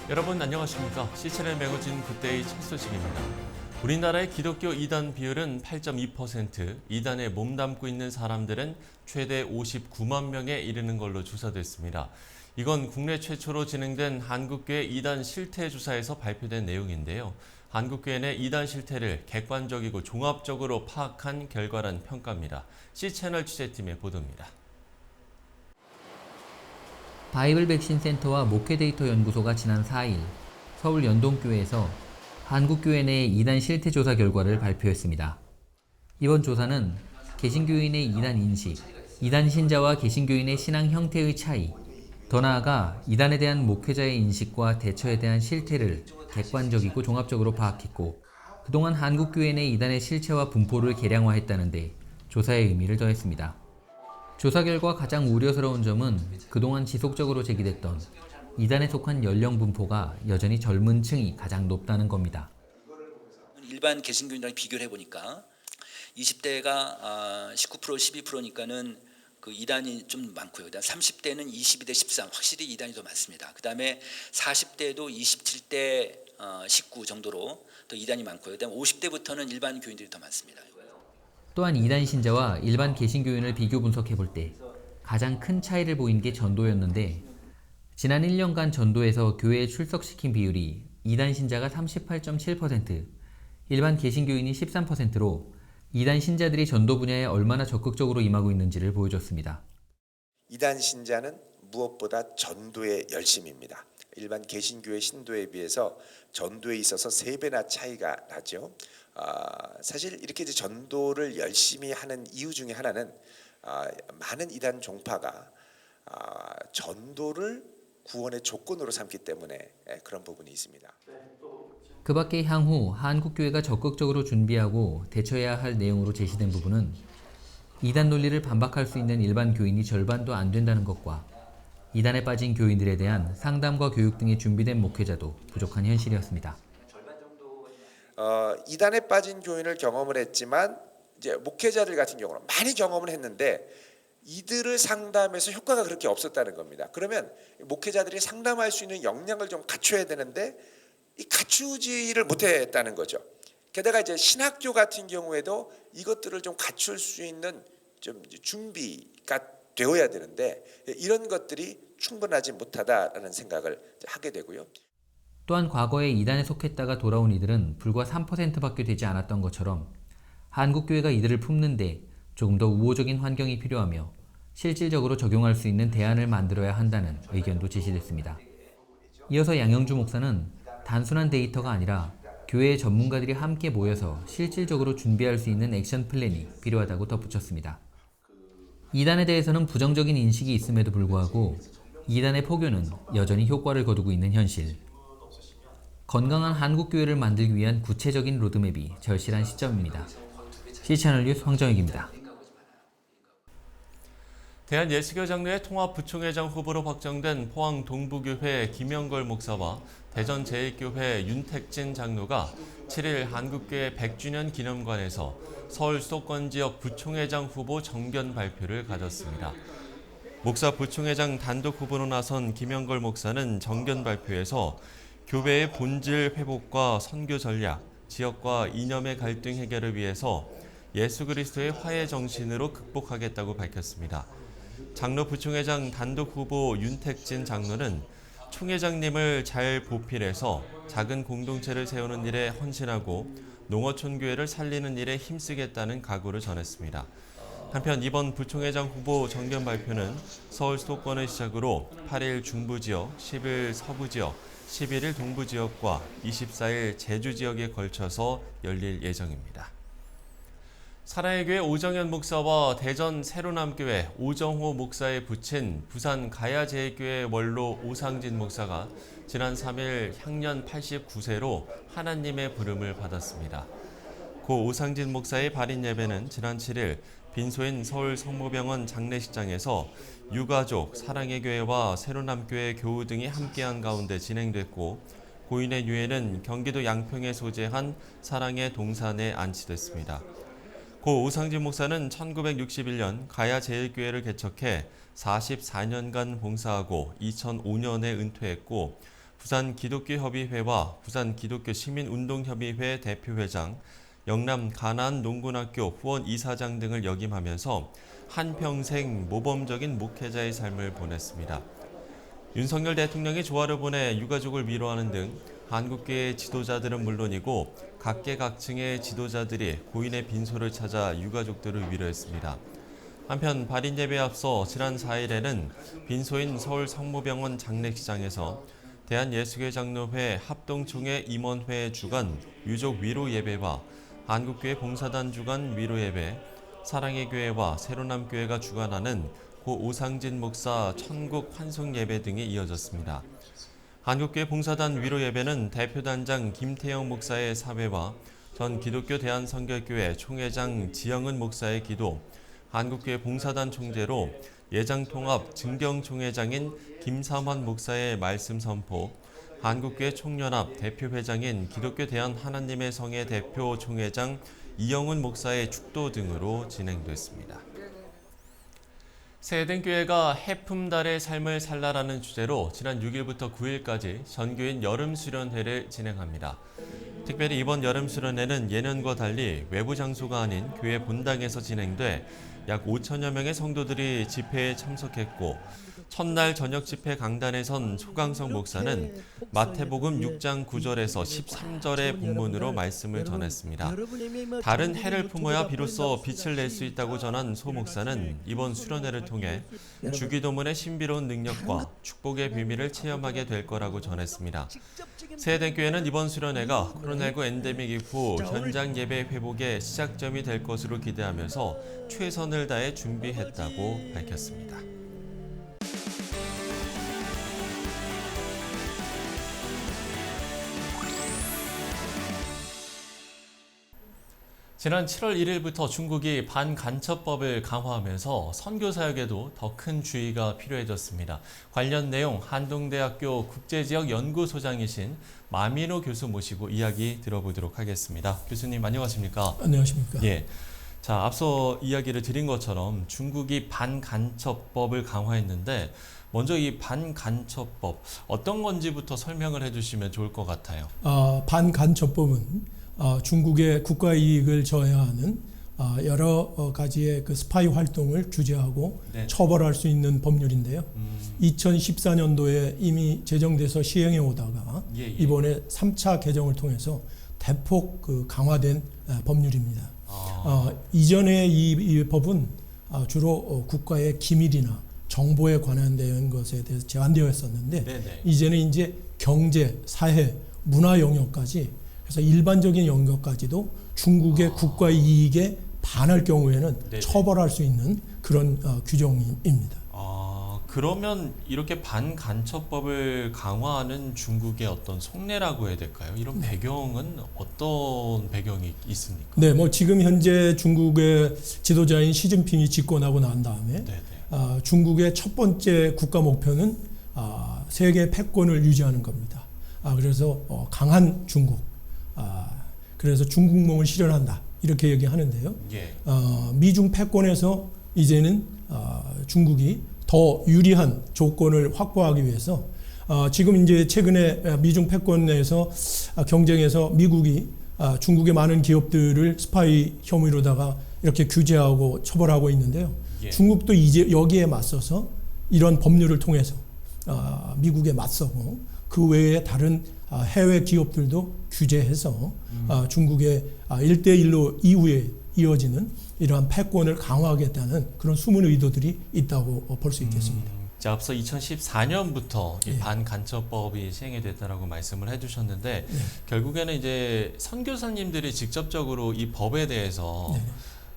여러분 안녕하십니까? C7의 매거진 굿데이 첫 소식입니다. 우리나라의 기독교 이단 비율은 8.2%, 이단에 몸담고 있는 사람들은 최대 59만 명에 이르는 걸로 조사됐습니다. 이건 국내 최초로 진행된 한국교회 이단 실태 조사에서 발표된 내용인데요. 한국교회 내 이단 실태를 객관적이고 종합적으로 파악한 결과란 평가입니다. C채널 취재팀의 보도입니다. 바이블 백신 센터와 목회 데이터 연구소가 지난 4일 서울 연동교회에서 한국교회 내 이단 실태 조사 결과를 발표했습니다. 이번 조사는 개신교인의 이단 인식, 이단 신자와 개신교인의 신앙 형태의 차이, 더 나아가 이단에 대한 목회자의 인식과 대처에 대한 실태를 객관적이고 종합적으로 파악했고, 그동안 한국교회 내 이단의 실체와 분포를 계량화했다는데 조사의 의미를 더했습니다. 조사 결과 가장 우려스러운 점은 그동안 지속적으로 제기됐던 이단에 속한 연령 분포가 여전히 젊은 층이 가장 높다는 겁니다. 일반 개신교인이랑 비교를 해보니까 20대가 19% 12%니까는 그 이단이 좀 많고요. 그다음 30대는 22대 13, 확실히 이단이 더 많습니다. 그다음에 40대도 27대 19 정도로 또 이단이 많고요. 그다음 50대부터는 일반 교인들이 더 많습니다. 또한 이단 신자와 일반 개신교인을 비교 분석해볼 때 가장 큰 차이를 보인 게 전도였는데, 지난 1년간 전도에서 교회에 출석시킨 비율이 이단 신자가 38.7%, 일반 개신교인이 13%로 이단 신자들이 전도 분야에 얼마나 적극적으로 임하고 있는지를 보여줬습니다. 이단 신자는 무엇보다 전도에 열심입니다. 일반 개신교회 신도에 비해서 전도에 있어서 3배나 차이가 나죠. 사실 이렇게 이제 전도를 열심히 하는 이유 중에 하나는 많은 이단 종파가 전도를 구원의 조건으로 삼기 때문에 그런 부분이 있습니다. 그 밖에 향후 한국교회가 적극적으로 준비하고 대처해야 할 내용으로 제시된 부분은 이단 논리를 반박할 수 있는 일반 교인이 절반도 안 된다는 것과 이단에 빠진 교인들에 대한 상담과 교육 등이 준비된 목회자도 부족한 현실이었습니다. 이단에 빠진 교인을 경험을 했지만 이제 목회자들 같은 경우는 많이 경험을 했는데 이들을 상담해서 효과가 그렇게 없었다는 겁니다. 그러면 목회자들이 상담할 수 있는 역량을 좀 갖춰야 되는데 이 갖추지를 못했다는 거죠. 게다가 이제 신학교 같은 경우에도 이것들을 좀 갖출 수 있는 좀 준비가 되어야 되는데 이런 것들이 충분하지 못하다라는 생각을 하게 되고요. 또한 과거에 이단에 속했다가 돌아온 이들은 불과 3%밖에 되지 않았던 것처럼 한국교회가 이들을 품는데 조금 더 우호적인 환경이 필요하며 실질적으로 적용할 수 있는 대안을 만들어야 한다는 의견도 제시됐습니다. 이어서 양영주 목사는 단순한 데이터가 아니라 교회의 전문가들이 함께 모여서 실질적으로 준비할 수 있는 액션 플랜이 필요하다고 덧붙였습니다. 이단에 대해서는 부정적인 인식이 있음에도 불구하고 이단의 포교는 여전히 효과를 거두고 있는 현실. 건강한 한국교회를 만들기 위한 구체적인 로드맵이 절실한 시점입니다. C채널 뉴스 황정익입니다. 대한예수교 장로회 통합부총회장 후보로 확정된 포항 동부교회 김영걸 목사와 대전 제1교회 윤택진 장로가 7일 한국교회 100주년 기념관에서 서울 수도권 지역 부총회장 후보 정견 발표를 가졌습니다. 목사 부총회장 단독 후보로 나선 김영걸 목사는 정견 발표에서 교회의 본질 회복과 선교 전략, 지역과 이념의 갈등 해결을 위해서 예수 그리스도의 화해 정신으로 극복하겠다고 밝혔습니다. 장로 부총회장 단독 후보 윤택진 장로는 총회장님을 잘 보필해서 작은 공동체를 세우는 일에 헌신하고 농어촌 교회를 살리는 일에 힘쓰겠다는 각오를 전했습니다. 한편 이번 부총회장 후보 정견 발표는 서울 수도권을 시작으로 8일 중부지역, 10일 서부지역, 11일 동부지역과 24일 제주지역에 걸쳐서 열릴 예정입니다. 사랑의 교회 오정현 목사와 대전 새로남교회 오정호 목사의 부친 부산 가야제일교회 원로 오상진 목사가 지난 3일 향년 89세로 하나님의 부름을 받았습니다. 고 오상진 목사의 발인 예배는 지난 7일 빈소인 서울 성모병원 장례식장에서 유가족, 사랑의 교회와 새로남교회 교우 등이 함께한 가운데 진행됐고, 고인의 유해는 경기도 양평에 소재한 사랑의 동산에 안치됐습니다. 고 오상진 목사는 1961년 가야제일교회를 개척해 44년간 봉사하고 2005년에 은퇴했고, 부산기독교협의회와 부산기독교시민운동협의회 대표회장, 영남 가나안농군학교 후원 이사장 등을 역임하면서 한평생 모범적인 목회자의 삶을 보냈습니다. 윤석열 대통령이 조화를 보내 유가족을 위로하는 등 한국교회 지도자들은 물론이고 각계각층의 지도자들이 고인의 빈소를 찾아 유가족들을 위로했습니다. 한편 발인 예배에 앞서 지난 4일에는 빈소인 서울 성모병원 장례식장에서 대한예수교장로회 합동총회 임원회 주관 유족 위로 예배와 한국교회 봉사단 주관 위로 예배, 사랑의 교회와 새로남 교회가 주관하는 고 오상진 목사 천국 환송 예배 등이 이어졌습니다. 한국교회 봉사단 위로 예배는 대표단장 김태영 목사의 사회와 전 기독교 대한선결교회 총회장 지영은 목사의 기도, 한국교회 봉사단 총재로 예장통합 증경총회장인 김삼환 목사의 말씀 선포, 한국교회 총연합 대표회장인 기독교 대한 하나님의 성의 대표 총회장 이영훈 목사의 축도 등으로 진행됐습니다. 세에덴교회가 해품달의 삶을 살라라는 주제로 지난 6일부터 9일까지 전교인 여름수련회를 진행합니다. 특별히 이번 여름수련회는 예년과 달리 외부 장소가 아닌 교회 본당에서 진행돼 약 5천여 명의 성도들이 집회에 참석했고, 첫날 저녁 집회 강단에선 소강성 목사는 마태복음 6장 9절에서 13절의 본문으로 말씀을 전했습니다. 다른 해를 품어야 비로소 빛을 낼 수 있다고 전한 소 목사는 이번 수련회를 통해 주기도문의 신비로운 능력과 축복의 비밀을 체험하게 될 거라고 전했습니다. 세에덴교회는 이번 수련회가 코로나19 엔데믹 이후 현장 예배 회복의 시작점이 될 것으로 기대하면서 최선을 다해 준비했다고 밝혔습니다. 지난 7월 1일부터 중국이 반간첩법을 강화하면서 선교사역에도 더 큰 주의가 필요해졌습니다. 관련 내용 한동대학교 국제지역연구소장이신 마민호 교수 모시고 이야기 들어보도록 하겠습니다. 교수님 안녕하십니까? 안녕하십니까? 예. 자, 앞서 이야기를 드린 것처럼 중국이 반간첩법을 강화했는데 먼저 이 반간첩법 어떤 건지부터 설명을 해주시면 좋을 것 같아요. 반간첩법은 중국의 국가 이익을 저해하는 여러 가지의 그 스파이 활동을 규제하고 네. 처벌할 수 있는 법률인데요. 2014년도에 이미 제정돼서 시행해 오다가 이번에 3차 개정을 통해서 대폭 그 강화된 법률입니다. 이전에 이 법은 주로 국가의 기밀이나 정보에 관한 것에 대해서 제한되어 있었는데 네네. 이제는 이제 경제, 사회, 문화 영역까지 그래서 일반적인 영역까지도 중국의 국가 이익에 반할 경우에는 네네. 처벌할 수 있는 그런 규정입니다. 그러면 이렇게 반간첩법을 강화하는 중국의 어떤 속내라고 해야 될까요? 이런 배경은 어떤 배경이 있습니까? 네, 뭐 지금 현재 중국의 지도자인 시진핑이 집권하고 난 다음에 중국의 첫 번째 국가 목표는 세계 패권을 유지하는 겁니다. 그래서 강한 중국, 그래서 중국몽을 실현한다 이렇게 얘기하는데요. 예. 미중 패권에서 이제는 중국이 더 유리한 조건을 확보하기 위해서 지금 이제 최근에 미중 패권에서 경쟁에서 미국이 중국의 많은 기업들을 스파이 혐의로다가 이렇게 규제하고 처벌하고 있는데요. 예. 중국도 이제 여기에 맞서서 이런 법률을 통해서 미국에 맞서고 그 외에 다른 해외 기업들도 규제해서 중국의 1대1로 이후에 이어지는 이러한 패권을 강화하겠다는 그런 숨은 의도들이 있다고 볼 수 있겠습니다. 자, 앞서 2014년부터 이 반간첩법이 시행이 됐다라고 말씀을 해주셨는데 결국에는 이제 선교사님들이 직접적으로 이 법에 대해서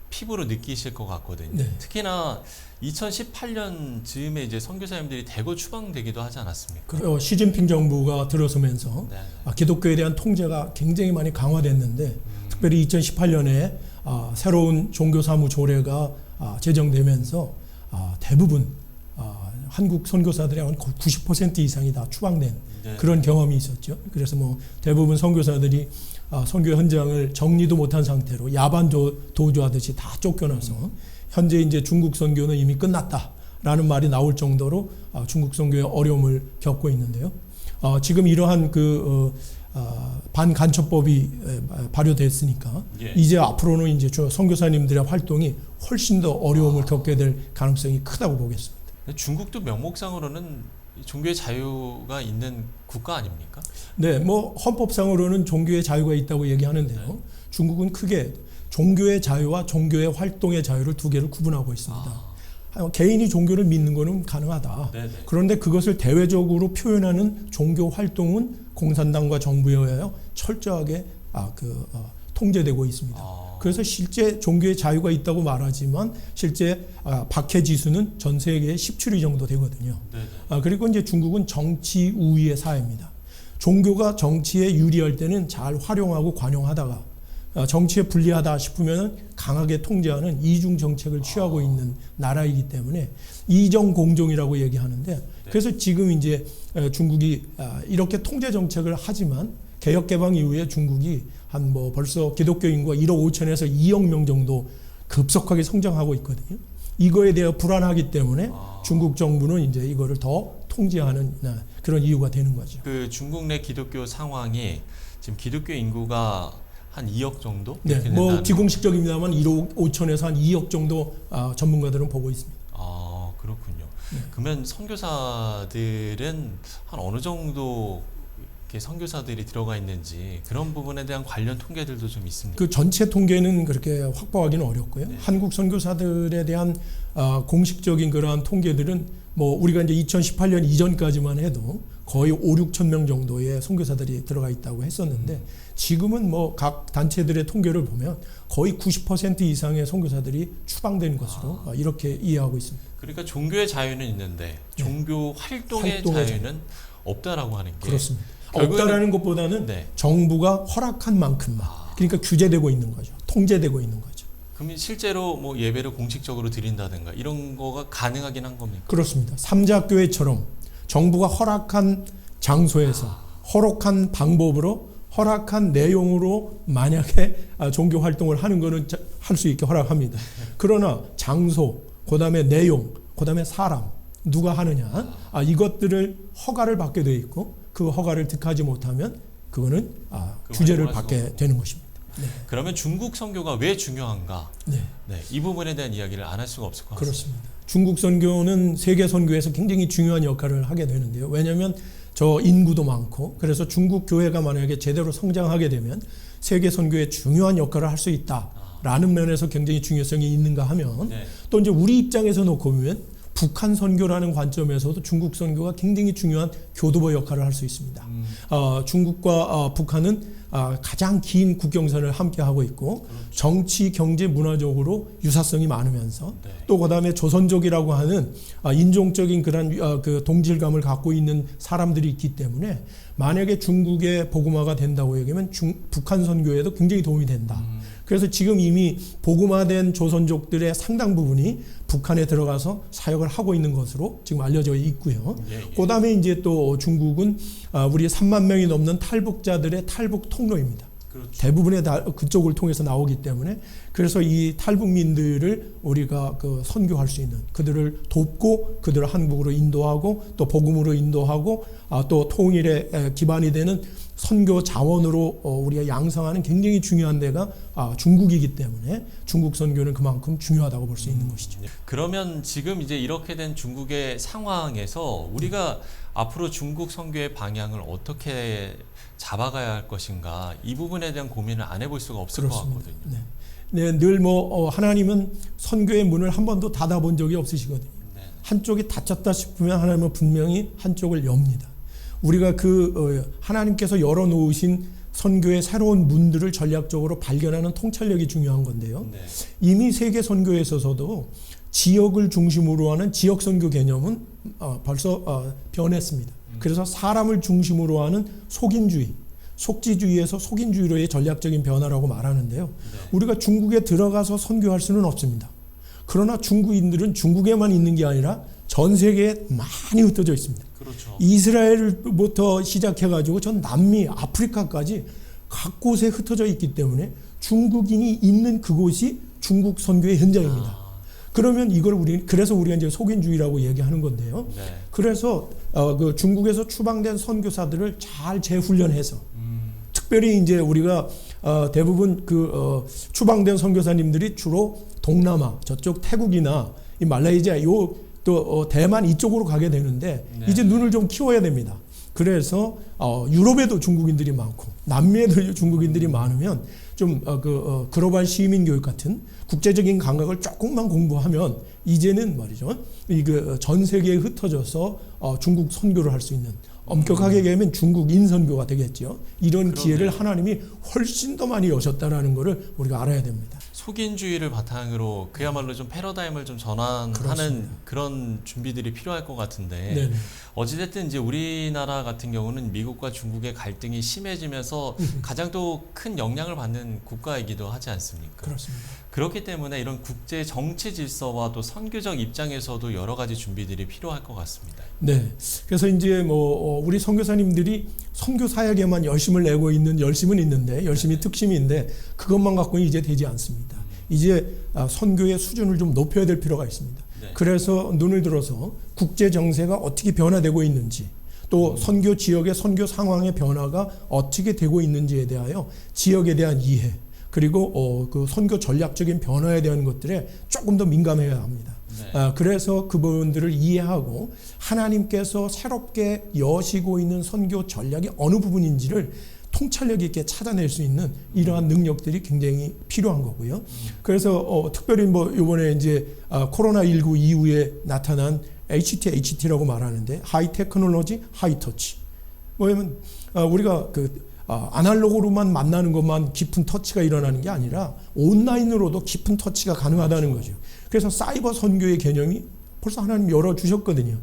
피부로 느끼실 것 같거든요. 네. 특히나 2018년 즈음에 이제 선교사님들이 대거 추방되기도 하지 않았습니까? 시진핑 정부가 들어서면서 네. 기독교에 대한 통제가 굉장히 많이 강화됐는데 특별히 2018년에 새로운 종교사무 조례가 제정되면서 대부분 한국 선교사들의 한 90% 이상이 다 추방된 그런 경험이 있었죠. 그래서 뭐 대부분 선교사들이 선교 현장을 정리도 못한 상태로 야반 도주하듯이 다 쫓겨나서 현재 이제 중국 선교는 이미 끝났다라는 말이 나올 정도로 중국 선교의 어려움을 겪고 있는데요. 지금 이러한 반간첩법이 발효됐으니까 예. 이제 앞으로는 이제 선교사님들의 활동이 훨씬 더 어려움을 겪게 될 가능성이 크다고 보겠습니다. 중국도 명목상으로는 종교의 자유가 있는 국가 아닙니까? 네, 뭐 헌법상으로는 종교의 자유가 있다고 얘기하는데요. 중국은 크게 종교의 자유와 종교의 활동의 자유를 두 개를 구분하고 있습니다. 개인이 종교를 믿는 것은 가능하다. 네네. 그런데 그것을 대외적으로 표현하는 종교 활동은 공산당과 정부에 의하여 철저하게 통제되고 있습니다. 그래서 실제 종교의 자유가 있다고 말하지만 실제 박해 지수는 전 세계에 10추리 정도 되거든요. 그리고 이제 중국은 정치 우위의 사회입니다. 종교가 정치에 유리할 때는 잘 활용하고 관용하다가 정치에 불리하다 싶으면 강하게 통제하는 이중 정책을 취하고 있는 나라이기 때문에 이정공종이라고 얘기하는데, 그래서 지금 이제 중국이 이렇게 통제 정책을 하지만 개혁 개방 이후에 중국이 한 벌써 기독교 인구가 1억 5천에서 2억 명 정도 급속하게 성장하고 있거든요. 이거에 대해 불안하기 때문에 중국 정부는 이제 이거를 더 통제하는 그런 이유가 되는 거죠. 그 중국 내 기독교 상황이 지금 기독교 인구가 한 2억 정도? 네, 이렇게 뭐 된다는 비공식적입니다만 1억 5천에서 한 2억 정도 전문가들은 보고 있습니다. 그렇군요. 그러면 선교사들은 한 어느 정도 이렇게 선교사들이 들어가 있는지 그런 부분에 대한 관련 통계들도 좀 있습니다. 그 전체 통계는 그렇게 확보하기는 어렵고요. 네. 한국 선교사들에 대한 공식적인 그러한 통계들은 뭐 우리가 이제 2018년 이전까지만 해도 거의 5, 6천 명 정도의 선교사들이 들어가 있다고 했었는데 지금은 뭐 각 단체들의 통계를 보면 거의 90% 이상의 선교사들이 추방된 것으로 이렇게 이해하고 있습니다. 그러니까 종교의 자유는 있는데 종교 활동의 자유는 없다라고 하는 게 그렇습니다. 결국에는- 없다라는 것보다는 네. 정부가 허락한 만큼만, 그러니까 규제되고 있는 거죠. 통제되고 있는 거죠. 그러면 실제로 뭐 예배를 공식적으로 드린다든가 이런 거가 가능하긴 한 겁니까? 그렇습니다. 삼자교회처럼 정부가 허락한 장소에서 허락한 방법으로 허락한 내용으로 만약에 종교 활동을 하는 거는 할 수 있게 허락합니다. 그러나 장소, 그다음에 내용, 그다음에 사람, 누가 하느냐, 이것들을 허가를 받게 돼 있고 그 허가를 득하지 못하면 그거는 규제를 활동할 받게 수 되는 것입니다. 네. 그러면 중국 선교가 왜 중요한가? 네. 이 부분에 대한 이야기를 안 할 수가 없을 것 같습니다. 그렇습니다. 중국 선교는 세계 선교에서 굉장히 중요한 역할을 하게 되는데요. 왜냐하면 저 인구도 많고, 그래서 중국 교회가 만약에 제대로 성장하게 되면 세계 선교에 중요한 역할을 할 수 있다라는 면에서 굉장히 중요성이 있는가 하면 또 이제 우리 입장에서 놓고 보면 북한 선교라는 관점에서도 중국 선교가 굉장히 중요한 교두보 역할을 할 수 있습니다. 중국과 북한은 가장 긴 국경선을 함께 하고 있고 정치, 경제, 문화적으로 유사성이 많으면서 또 그다음에 조선족이라고 하는 인종적인 그런 그 동질감을 갖고 있는 사람들이 있기 때문에 만약에 중국의 복음화가 된다고 얘기하면 북한 선교에도 굉장히 도움이 된다. 그래서 지금 이미 복음화된 조선족들의 상당 부분이 북한에 들어가서 사역을 하고 있는 것으로 지금 알려져 있고요. 그다음에 이제 또 중국은 우리 3만 명이 넘는 탈북자들의 탈북 통로입니다. 그렇죠. 대부분의 다 그쪽을 통해서 나오기 때문에 그래서 이 탈북민들을 우리가 선교할 수 있는, 그들을 돕고 그들을 한국으로 인도하고 또 복음으로 인도하고 또 통일의 기반이 되는 선교 자원으로 우리가 양성하는 굉장히 중요한 데가 중국이기 때문에 중국 선교는 그만큼 중요하다고 볼 수 있는 것이죠. 그러면 지금 이제 이렇게 된 중국의 상황에서 우리가 앞으로 중국 선교의 방향을 어떻게 잡아가야 할 것인가, 이 부분에 대한 고민을 안 해볼 수가 없을 그렇습니다. 것 같거든요. 네, 늘 하나님은 선교의 문을 한 번도 닫아본 적이 없으시거든요. 한쪽이 닫혔다 싶으면 하나님은 분명히 한쪽을 엽니다. 우리가 하나님께서 열어놓으신 선교의 새로운 문들을 전략적으로 발견하는 통찰력이 중요한 건데요. 이미 세계 선교에 있어서도 지역을 중심으로 하는 지역 선교 개념은 벌써 변했습니다. 그래서 사람을 중심으로 하는 속인주의, 속지주의에서 속인주의로의 전략적인 변화라고 말하는데요. 우리가 중국에 들어가서 선교할 수는 없습니다. 그러나 중국인들은 중국에만 있는 게 아니라 전 세계에 많이 흩어져 있습니다. 그렇죠. 이스라엘부터 시작해가지고 전 남미, 아프리카까지 각 곳에 흩어져 있기 때문에 중국인이 있는 그곳이 중국 선교의 현장입니다. 그러면 그래서 우리가 이제 속인주의라고 얘기하는 건데요. 그래서 그 중국에서 추방된 선교사들을 잘 재훈련해서 특별히 이제 우리가 대부분 추방된 선교사님들이 주로 동남아 저쪽 태국이나 이 말레이시아 또 대만 이쪽으로 가게 되는데 네. 이제 눈을 좀 키워야 됩니다. 그래서 유럽에도 중국인들이 많고 남미에도 중국인들이 많으면 좀 글로벌 시민 교육 같은 국제적인 감각을 조금만 공부하면 이제는 말이죠. 전 세계에 흩어져서 중국 선교를 할 수 있는 엄격하게 얘기하면 중국 인선교가 되겠죠. 이런 기회를 하나님이 훨씬 더 많이 여셨다라는 것을 우리가 알아야 됩니다. 속인주의를 바탕으로 그야말로 좀 패러다임을 좀 전환하는 그렇습니다. 그런 준비들이 필요할 것 같은데 네네. 어찌됐든 이제 우리나라 같은 경우는 미국과 중국의 갈등이 심해지면서 가장 또 큰 영향을 받는 국가이기도 하지 않습니까? 그렇습니다. 그렇기 때문에 이런 국제 정치 질서와 또 선교적 입장에서도 여러 가지 준비들이 필요할 것 같습니다. 네. 그래서 이제 우리 선교사님들이 선교 사역에만 열심을 내고 있는 열심은 있는데 열심이 특심인데 그것만 갖고는 이제 되지 않습니다. 이제 선교의 수준을 좀 높여야 될 필요가 있습니다. 네. 그래서 눈을 들어서 국제 정세가 어떻게 변화되고 있는지 또 선교 지역의 선교 상황의 변화가 어떻게 되고 있는지에 대하여 지역에 대한 이해 그리고 그 선교 전략적인 변화에 대한 것들에 조금 더 민감해야 합니다. 네. 그래서 그 부분들을 이해하고 하나님께서 새롭게 여시고 있는 선교 전략이 어느 부분인지를 통찰력 있게 찾아낼 수 있는 이러한 능력들이 굉장히 필요한 거고요. 그래서 특별히 이번에 이제 코로나19 이후에 나타난 HT라고 말하는데 하이 테크놀로지, 하이 터치. 뭐냐면 우리가 아날로그로만 만나는 것만 깊은 터치가 일어나는 게 아니라 온라인으로도 깊은 터치가 가능하다는 거죠. 그래서 사이버 선교의 개념이 벌써 하나님 열어주셨거든요.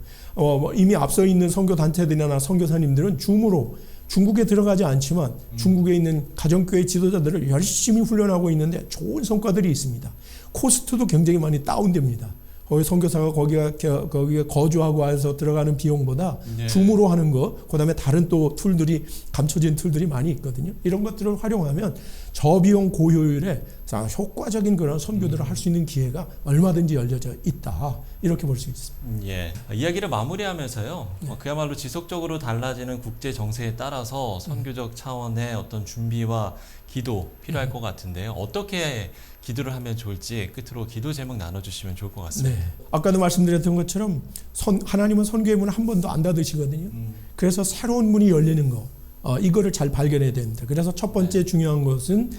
이미 앞서 있는 선교 단체들이나 선교사님들은 줌으로 중국에 들어가지 않지만 중국에 있는 가정교회 지도자들을 열심히 훈련하고 있는데 좋은 성과들이 있습니다. 코스트도 굉장히 많이 다운됩니다. 거기 선교사가 거기에 거주하고 와서 들어가는 비용보다 네. 줌으로 하는 거, 그다음에 다른 또 툴들이 감춰진 툴들이 많이 있거든요. 이런 것들을 활용하면 저비용 고효율에 효과적인 그런 선교들을 할 수 있는 기회가 얼마든지 열려져 있다. 이렇게 볼 수 있습니다. 예. 이야기를 마무리하면서요. 그야말로 지속적으로 달라지는 국제 정세에 따라서 선교적 차원의 어떤 준비와 기도 필요할 것 같은데요. 어떻게 기도를 하면 좋을지 끝으로 기도 제목 나눠주시면 좋을 것 같습니다. 네. 아까도 말씀드렸던 것처럼 하나님은 선교의 문을 한 번도 안 닫으시거든요. 그래서 새로운 문이 열리는 거 이거를 잘 발견해야 됩니다. 그래서 첫 번째 중요한 것은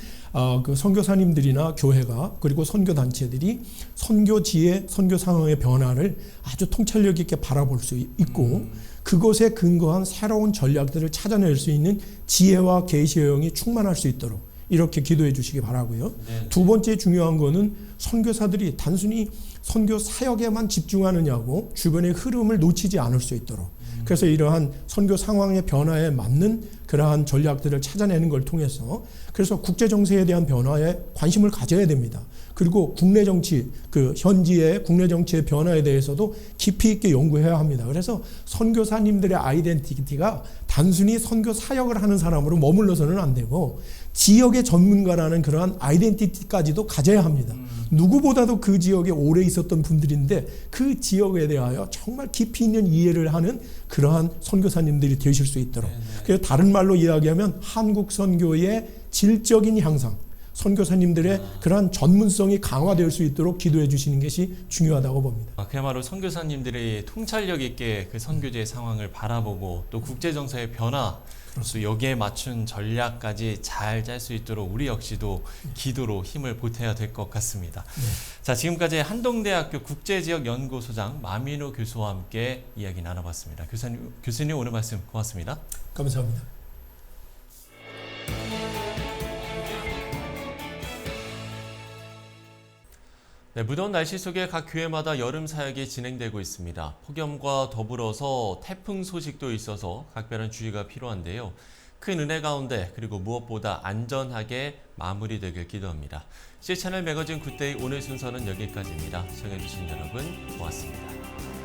그 선교사님들이나 교회가 그리고 선교단체들이 선교지의 선교 상황의 변화를 아주 통찰력 있게 바라볼 수 있고 그것에 근거한 새로운 전략들을 찾아낼 수 있는 지혜와 계시의 영이 충만할 수 있도록 이렇게 기도해 주시기 바라고요. 네. 두 번째 중요한 거는 선교사들이 단순히 선교 사역에만 집중하느냐고 주변의 흐름을 놓치지 않을 수 있도록 그래서 이러한 선교 상황의 변화에 맞는 그러한 전략들을 찾아내는 걸 통해서 그래서 국제 정세에 대한 변화에 관심을 가져야 됩니다. 그리고 국내 정치, 현지의 국내 정치의 변화에 대해서도 깊이 있게 연구해야 합니다. 그래서 선교사님들의 아이덴티티가 단순히 선교 사역을 하는 사람으로 머물러서는 안 되고 지역의 전문가라는 그러한 아이덴티티까지도 가져야 합니다. 누구보다도 그 지역에 오래 있었던 분들인데 그 지역에 대하여 정말 깊이 있는 이해를 하는 그러한 선교사님들이 되실 수 있도록 그래서 다른 말로 이야기하면 한국 선교의 질적인 향상 선교사님들의 그러한 전문성이 강화될 수 있도록 기도해 주시는 것이 중요하다고 봅니다. 그야말로 선교사님들이 통찰력 있게 그 선교지의 상황을 바라보고 또 국제 정세의 변화 또 여기에 맞춘 전략까지 잘 짤 수 있도록 우리 역시도 기도로 힘을 보태야 될 것 같습니다. 자, 지금까지 한동대학교 국제지역연구소장 마민우 교수와 함께 이야기 나눠봤습니다. 교수님 오늘 말씀 고맙습니다. 감사합니다. 네, 무더운 날씨 속에 각 교회마다 여름 사역이 진행되고 있습니다. 폭염과 더불어서 태풍 소식도 있어서 각별한 주의가 필요한데요. 큰 은혜 가운데 그리고 무엇보다 안전하게 마무리되길 기도합니다. C채널 매거진 굿데이 오늘 순서는 여기까지입니다. 시청해주신 여러분 고맙습니다.